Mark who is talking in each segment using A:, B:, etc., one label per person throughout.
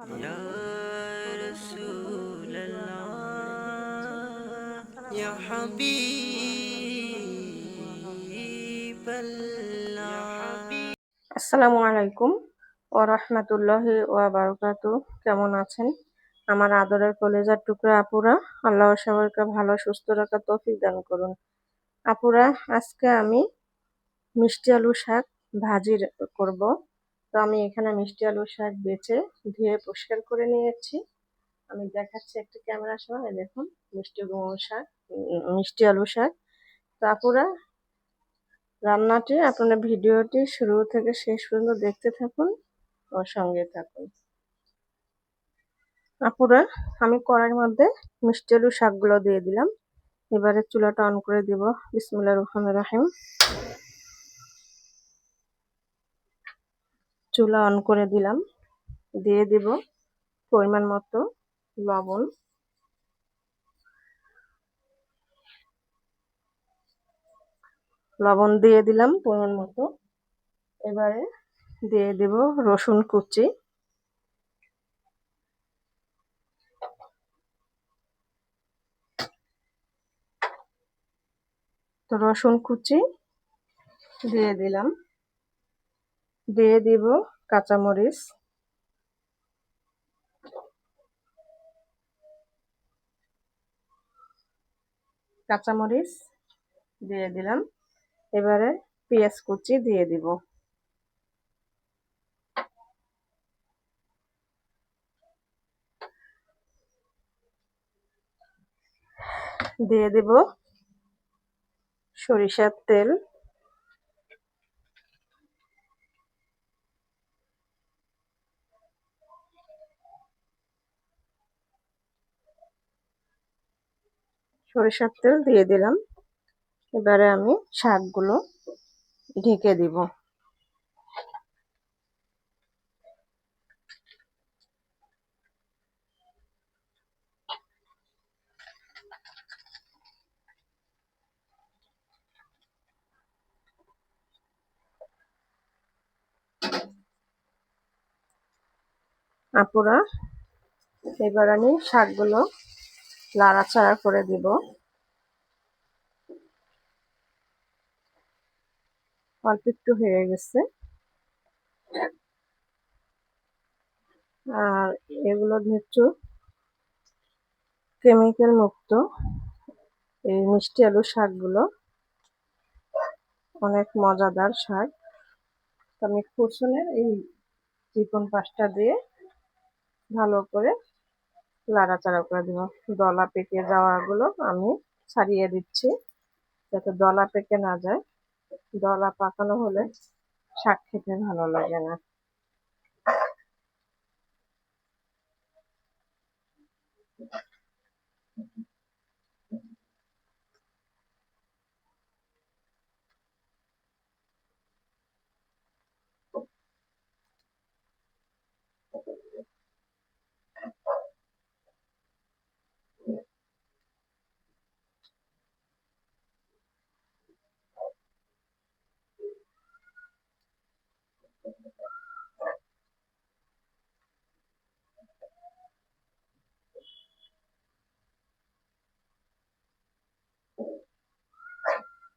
A: يا رسول الله يا حبيب الله।
B: আসসালামু আলাইকুম ওয়া রাহমাতুল্লাহি ওয়া বারাকাতু। কেমন আছেন আমার আদরের কলেজার টুকরা আপুরা? আল্লাহ সবাইকে ভালো সুস্থ রাখার তৌফিক দান করুন। আপুরা, আজকে আমি মিষ্টি আলু শাক ভাজি করব। তো আমি এখানে মিষ্টি আলু শাক বেছে ধুয়ে পরিষ্কার করে নিয়েছি। আমি দেখাচ্ছি একটা ক্যামেরার সামনে, দেখুন মিষ্টি আলু শাক। তো আপুরা, রান্নাটি আপনারা ভিডিওটি শুরু থেকে শেষ পর্যন্ত দেখতে থাকুন ও সঙ্গে থাকুন। আপুরা, আমি কড়াইয়ের মধ্যে মিষ্টি আলু শাকগুলো দিয়ে দিলাম। এবারে চুলাটা অন করে দিব। বিসমিল্লাহির রহমানির রহিম। চুলা অন করে দিলাম। দিয়ে দিব পরিমাণ মতো লবণ, দিয়ে দিলাম পরিমাণ মতো। এবারে দিয়ে দেব রসুন কুচি, তো রসুন কুচি দিয়ে দিলাম। দিয়ে দিব কাঁচামরিচ, দিয়ে দিলাম। এবারে পেঁয়াজ কুচি দিয়ে দিব। দিয়ে দিব সরিষার তেল, দিয়ে দিলাম। এবারে আমি শাকগুলো ঢেকে দিব। আপুরা, এবার আমি শাকগুলো নাড়াচাড়া করে দিব। অল্প একটু হয়ে গেছে। আর এগুলো হচ্ছে কেমিক্যাল মুক্ত। এই মিষ্টি আলু শাকগুলো অনেক মজাদার শাক। আমি কুসুমের এই চিকন পাশটা দিয়ে ভালো করে নাড়াচাড়া করে দিব। দলা পেকে যাওয়াগুলো আমি ছাড়িয়ে দিচ্ছি, যাতে দলা পেকে না যায়। দলা পাকানো হলে শাক খেতে ভালো লাগে না।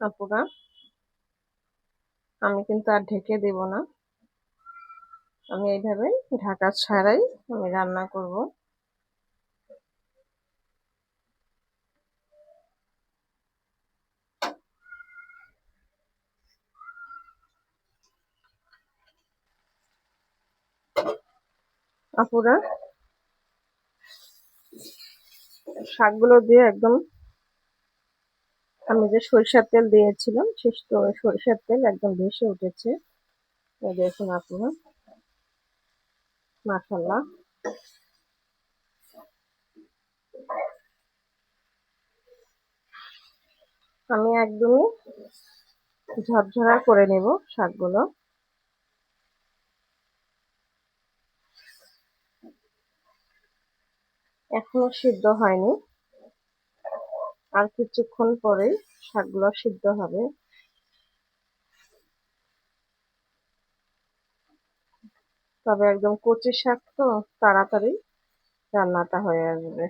B: আপুরা, আমি কিন্তু আর ঢেকে দেব না। আমি এইভাবে ঢাকা ছাড়াই আমি রান্না করব। আপুরা, শাকগুলো দিয়ে একদম আমি যে সরিষার তেল দিয়েছিলাম সেই সরিষার তেল একদম ভেসে উঠেছে। এই দেখুন আপনারা, মাশাআল্লাহ। আমি একদমই ঝরঝরা করে নেব শাকগুলো। এখনো সিদ্ধ হয়নি, আর কিছুক্ষণ পরেই শাকগুলো সিদ্ধ হবে। তো তবে একদম কচি শাক তো তাড়াতাড়ি রান্নাটা হয়ে আসবে।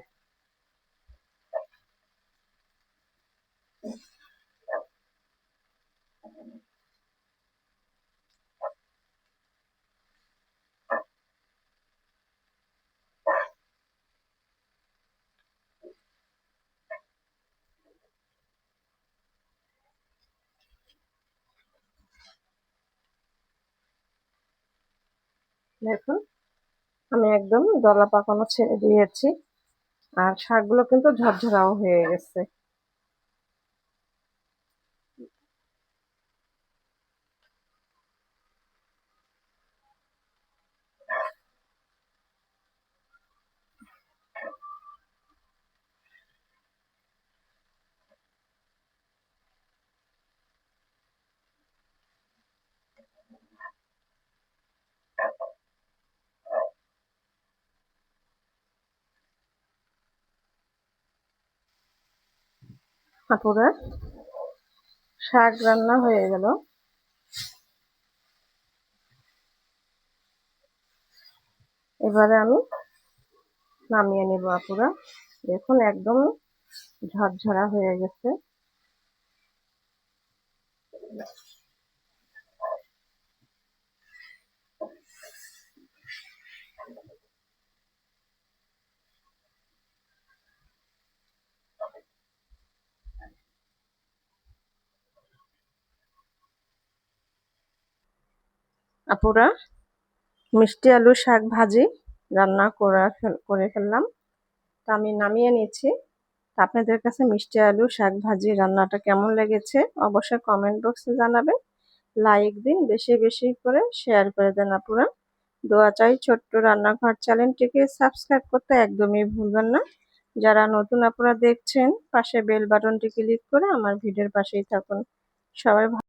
B: দেখুন আমি একদম দলা পাকানো ছেড়ে দিয়েছি, আর শাকগুলো কিন্তু ঝরঝরাও হয়ে গেছে। আপুরা, শাক রান্না হয়ে গেল। এবারে আমি নামিয়ে নেব আপুরা। দেখুন একদম ঝরঝরা হয়ে গেছে। আপুরা, মিষ্টি আলু শাক ভাজি রান্না করে ফেললাম। তা আমি নামিয়ে নিচ্ছি। আপনাদের কাছে মিষ্টি আলু শাক ভাজি রান্নাটা কেমন লেগেছে অবশ্যই কমেন্ট বক্সে জানাবেন। লাইক দিন, বেশি বেশি করে শেয়ার করে দেন আপুরা। দোয়া চাই ছোট্ট রান্নাঘর চ্যানেলটিকে সাবস্ক্রাইব করতে একদমই ভুলবেন না। যারা নতুন আপুরা দেখছেন পাশে বেল বাটনটি ক্লিক করে আমার ভিডিওর পাশেই থাকুন। সবাই